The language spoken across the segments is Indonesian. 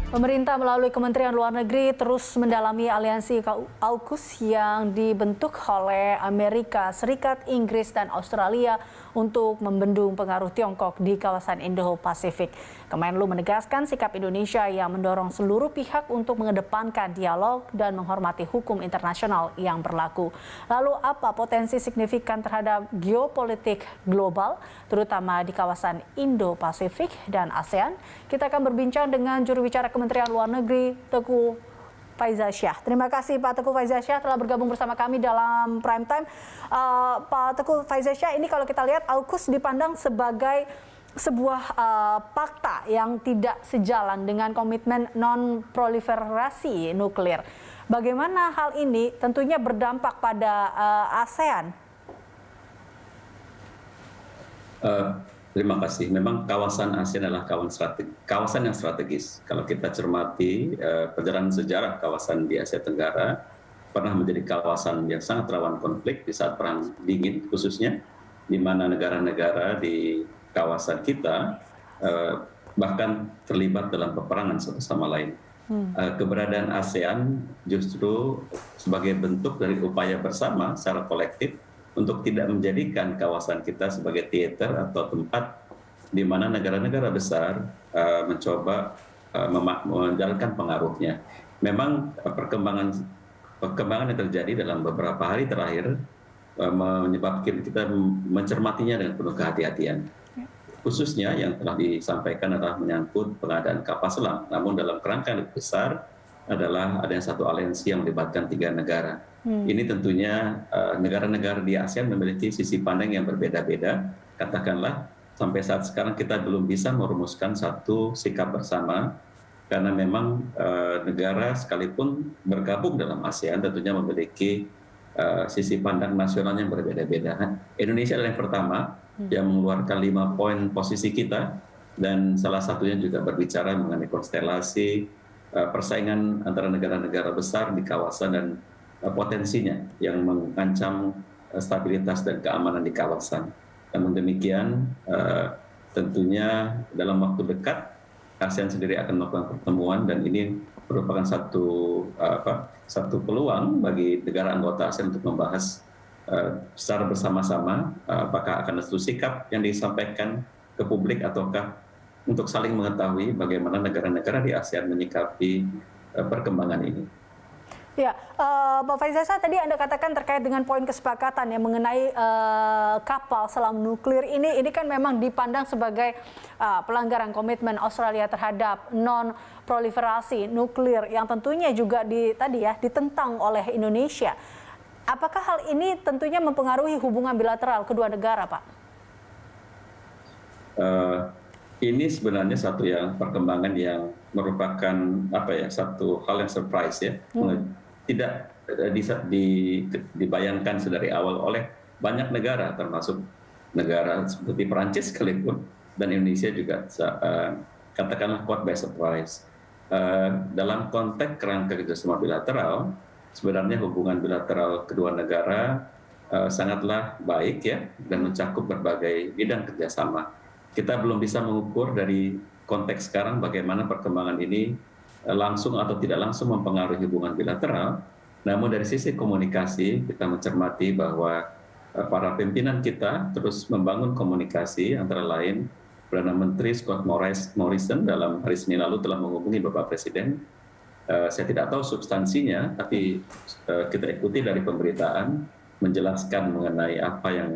Pemerintah melalui Kementerian Luar Negeri terus mendalami aliansi AUKUS yang dibentuk oleh Amerika Serikat, Inggris, dan Australia untuk membendung pengaruh Tiongkok di kawasan Indo-Pasifik. Kemenlu menegaskan sikap Indonesia yang mendorong seluruh pihak untuk mengedepankan dialog dan menghormati hukum internasional yang berlaku. Lalu apa potensi signifikan terhadap geopolitik global, terutama di kawasan Indo-Pasifik dan ASEAN? Kita akan berbincang dengan juru bicara Kementerian Luar Negeri, Teuku Faizasyah. Terima kasih Pak Teuku Faizasyah telah bergabung bersama kami dalam Prime Time. Pak Teuku Faizasyah, ini kalau kita lihat AUKUS dipandang sebagai sebuah fakta yang tidak sejalan dengan komitmen non-proliferasi nuklir. Bagaimana hal ini tentunya berdampak pada ASEAN? Terima kasih. Memang kawasan ASEAN adalah kawasan yang strategis. Kalau kita cermati perjalanan sejarah kawasan di Asia Tenggara, pernah menjadi kawasan yang sangat rawan konflik di saat Perang Dingin khususnya, di mana negara-negara di kawasan kita bahkan terlibat dalam peperangan satu sama lain. Keberadaan ASEAN justru sebagai bentuk dari upaya bersama secara kolektif untuk tidak menjadikan kawasan kita sebagai teater atau tempat di mana negara-negara besar mencoba menjalankan pengaruhnya. Memang perkembangan yang terjadi dalam beberapa hari terakhir menyebabkan kita mencermatinya dengan penuh kehati-hatian. Khususnya yang telah disampaikan adalah menyangkut pengadaan kapal selam. Namun dalam kerangka yang lebih besar adalah ada satu aliansi yang melibatkan 3 negara. Ini tentunya negara-negara di ASEAN memiliki sisi pandang yang berbeda-beda. Katakanlah sampai saat sekarang kita belum bisa merumuskan satu sikap bersama karena memang negara sekalipun bergabung dalam ASEAN tentunya memiliki sisi pandang nasional yang berbeda-beda. Indonesia adalah yang pertama yang mengeluarkan 5 poin posisi kita, dan salah satunya juga berbicara mengenai konstelasi persaingan antara negara-negara besar di kawasan dan potensinya yang mengancam stabilitas dan keamanan di kawasan. Namun demikian, tentunya dalam waktu dekat ASEAN sendiri akan melakukan pertemuan, dan ini merupakan satu peluang bagi negara anggota ASEAN untuk membahas secara bersama-sama apakah akan ada satu sikap yang disampaikan ke publik ataukah untuk saling mengetahui bagaimana negara-negara di ASEAN menyikapi perkembangan ini. Ya, Pak Faizasyah, tadi Anda katakan terkait dengan poin kesepakatan yang mengenai kapal selam nuklir ini kan memang dipandang sebagai pelanggaran komitmen Australia terhadap non-proliferasi nuklir yang tentunya juga ditentang oleh Indonesia. Apakah hal ini tentunya mempengaruhi hubungan bilateral kedua negara, Pak? Ini sebenarnya satu perkembangan yang merupakan satu hal yang surprise ya. Tidak dibayangkan sedari awal oleh banyak negara, termasuk negara seperti Perancis sekalipun, dan Indonesia juga katakanlah caught by surprise. Dalam konteks kerangka kerjasama bilateral, sebenarnya hubungan bilateral kedua negara sangatlah baik ya, dan mencakup berbagai bidang kerjasama. Kita belum bisa mengukur dari konteks sekarang bagaimana perkembangan ini langsung atau tidak langsung mempengaruhi hubungan bilateral. Namun dari sisi komunikasi kita mencermati bahwa para pimpinan kita terus membangun komunikasi, antara lain Perdana Menteri Scott Morrison dalam hari Senin lalu telah menghubungi Bapak Presiden. Saya tidak tahu substansinya, tapi kita ikuti dari pemberitaan menjelaskan mengenai apa yang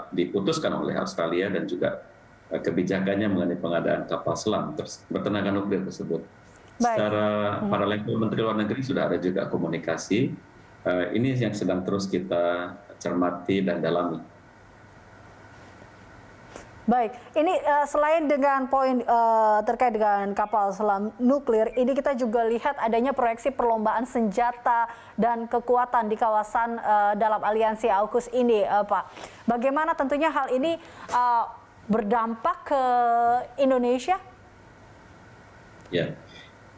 diputuskan oleh Australia dan juga kebijakannya mengenai pengadaan kapal selam bertenaga nuklir tersebut. Secara para level Menteri Luar Negeri sudah ada juga komunikasi. Ini yang sedang terus kita cermati dan dalami. Baik, ini selain dengan poin terkait dengan kapal selam nuklir, ini kita juga lihat adanya proyeksi perlombaan senjata dan kekuatan di kawasan dalam aliansi AUKUS ini, Pak. Bagaimana tentunya hal ini berdampak ke Indonesia? Ya,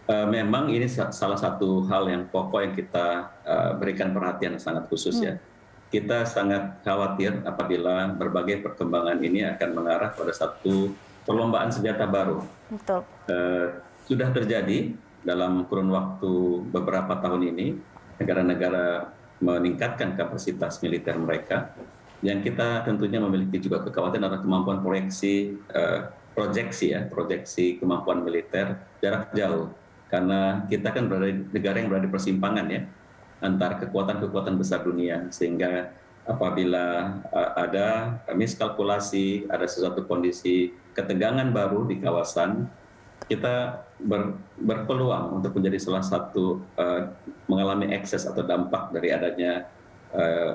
memang ini salah satu hal yang pokok yang kita berikan perhatian sangat khusus ya. Kita sangat khawatir apabila berbagai perkembangan ini akan mengarah pada satu perlombaan senjata baru. Betul. sudah terjadi dalam kurun waktu beberapa tahun ini, negara-negara meningkatkan kapasitas militer mereka. Yang kita tentunya memiliki juga kekhawatiran adalah kemampuan proyeksi kemampuan militer jarak jauh. Karena kita kan berada di negara yang berada di persimpangan ya, antar kekuatan-kekuatan besar dunia, sehingga apabila ada miskalkulasi, ada sesuatu kondisi ketegangan baru di kawasan, kita berpeluang untuk menjadi salah satu mengalami ekses atau dampak dari adanya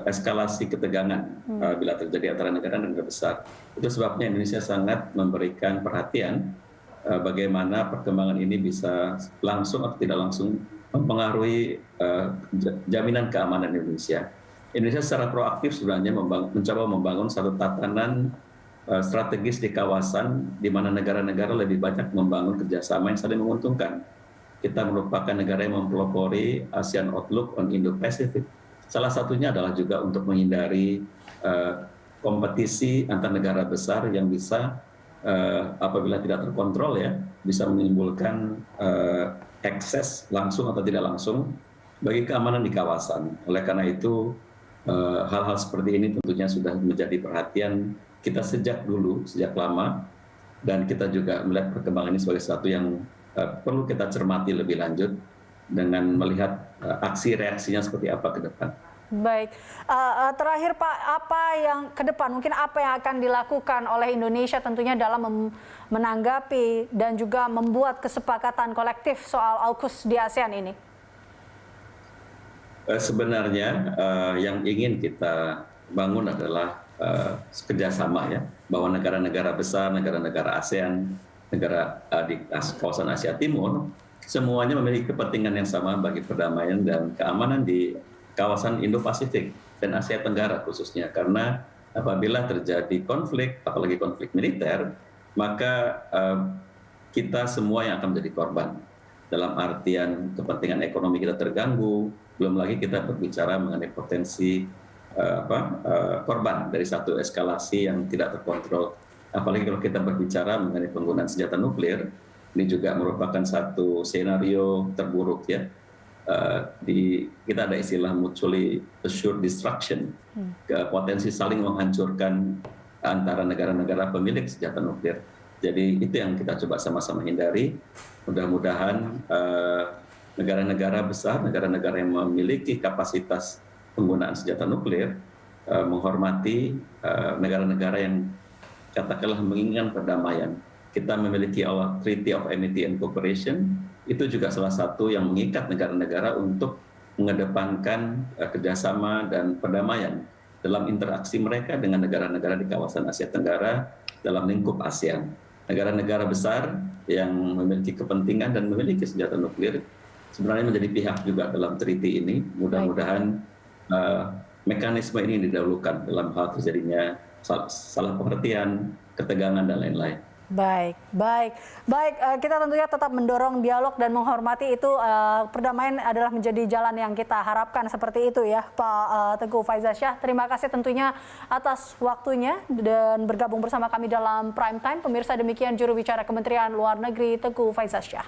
eskalasi ketegangan bila terjadi antara negara-negara besar. Itu sebabnya Indonesia sangat memberikan perhatian bagaimana perkembangan ini bisa langsung atau tidak langsung mempengaruhi jaminan keamanan Indonesia. Indonesia secara proaktif sebenarnya mencoba membangun satu tatanan strategis di kawasan di mana negara-negara lebih banyak membangun kerjasama yang saling menguntungkan. Kita merupakan negara yang mempelopori ASEAN Outlook on Indo-Pacific. Salah satunya adalah juga untuk menghindari kompetisi antar negara besar yang bisa apabila tidak terkontrol ya, bisa menimbulkan ekses langsung atau tidak langsung bagi keamanan di kawasan. Oleh karena itu hal-hal seperti ini tentunya sudah menjadi perhatian kita sejak dulu, sejak lama, dan kita juga melihat perkembangan ini sebagai sesuatu yang perlu kita cermati lebih lanjut dengan melihat aksi reaksinya seperti apa ke depan. Baik, terakhir Pak, apa yang ke depan, mungkin apa yang akan dilakukan oleh Indonesia tentunya dalam menanggapi dan juga membuat kesepakatan kolektif soal AUKUS di ASEAN ini? Sebenarnya yang ingin kita bangun adalah kerjasama ya, bahwa negara-negara besar, negara-negara ASEAN, negara di kawasan Asia Timur, semuanya memiliki kepentingan yang sama bagi perdamaian dan keamanan di kawasan Indo-Pasifik dan Asia Tenggara khususnya. Karena apabila terjadi konflik, apalagi konflik militer, maka kita semua yang akan menjadi korban. Dalam artian kepentingan ekonomi kita terganggu, belum lagi kita berbicara mengenai potensi korban dari satu eskalasi yang tidak terkontrol. Apalagi kalau kita berbicara mengenai penggunaan senjata nuklir, ini juga merupakan satu skenario terburuk ya. Kita ada istilah mutually assured destruction, potensi saling menghancurkan antara negara-negara pemilik senjata nuklir. Jadi itu yang kita coba sama-sama hindari. Mudah-mudahan negara-negara besar, negara-negara yang memiliki kapasitas penggunaan senjata nuklir menghormati negara-negara yang katakanlah menginginkan perdamaian. Kita memiliki Treaty of Amity and Cooperation, itu juga salah satu yang mengikat negara-negara untuk mengedepankan kerjasama dan perdamaian dalam interaksi mereka dengan negara-negara di kawasan Asia Tenggara dalam lingkup ASEAN. Negara-negara besar yang memiliki kepentingan dan memiliki senjata nuklir sebenarnya menjadi pihak juga dalam treaty ini. Mudah-mudahan mekanisme ini didahulukan dalam hal terjadinya salah pengertian, ketegangan dan lain-lain. Baik. Kita tentunya tetap mendorong dialog dan menghormati itu. Perdamaian adalah menjadi jalan yang kita harapkan seperti itu ya, Pak Teguh Faizasyah. Terima kasih tentunya atas waktunya dan bergabung bersama kami dalam Prime Time. Pemirsa, demikian juru bicara Kementerian Luar Negeri Teguh Faizasyah.